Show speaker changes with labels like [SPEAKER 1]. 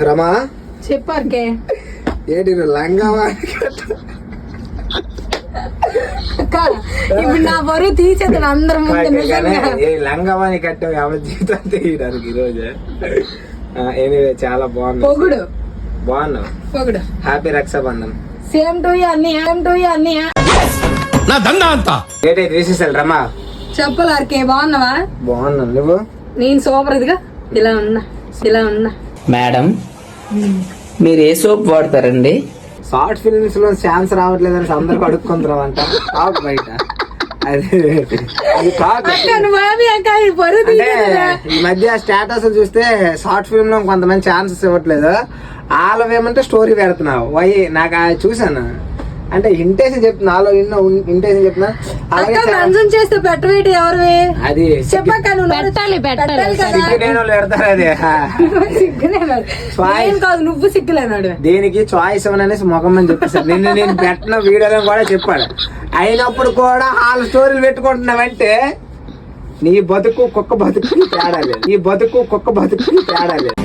[SPEAKER 1] రమా
[SPEAKER 2] చెప్పారుకే
[SPEAKER 1] ఏంటి లంగావా
[SPEAKER 2] ఇప్పుడు నా బరువు తీసేద్దాను అందరి ముందు నిజంగా.
[SPEAKER 1] లంగావాని కట్టావు ఎవరి జీవితం తీయడానికి ఈ రోజు. ఎనీవే చాలా బాగుంది.
[SPEAKER 2] పొగుడు
[SPEAKER 1] బాగున్నావు.
[SPEAKER 2] పొగుడు.
[SPEAKER 1] Happy Rakshabandhan.
[SPEAKER 2] Same to you అన్నయ్య. సేమ్ టు యూ అన్నయ్య.
[SPEAKER 3] నా దండ అంతా
[SPEAKER 1] ఏంటైతే విశేషాలు రమా?
[SPEAKER 2] చెప్పాలి ఆర్కే, బాగున్నావా?
[SPEAKER 1] బాగున్నాను. నువ్వు?
[SPEAKER 2] నేను సూపర్. ఇదిగా ఇలా ఉన్నా.
[SPEAKER 4] మేడం మీరు ఏ సోప్ వాడతారండి?
[SPEAKER 1] షార్ట్ ఫిల్మ్స్ లో ఛాన్స్ రావట్లేదని అందరికి అడుక్కుంటారంట బయట. అది కాదు. అంటే ఈ మధ్య స్టేటస్ చూస్తే షార్ట్ ఫిల్మ్ లో కొంతమంది ఛాన్సెస్ ఇవ్వట్లేదు. వాళ్ళవి ఏమంటే స్టోరీ పెడుతున్నావు. నాకు చూసాను అంటే ఇంటేషన్ చెప్తున్నా, నాలో ఇంటేషన్ చెప్తున్నా.
[SPEAKER 2] చేస్తే పెట్టవేటి ఎవరివి
[SPEAKER 1] అది
[SPEAKER 2] చెప్పాక నువ్వు సిగ్గులేనాడు.
[SPEAKER 1] దీనికి చాయిస్ అనేసి ముఖం అని చెప్పేసారు. నేను పెట్టిన వీడియోలో కూడా చెప్పాడు. అయినప్పుడు కూడా వాళ్ళ స్టోరీలు పెట్టుకుంటున్నావంటే నీ బతుకు కుక్క బతుకు తేడా లేదు.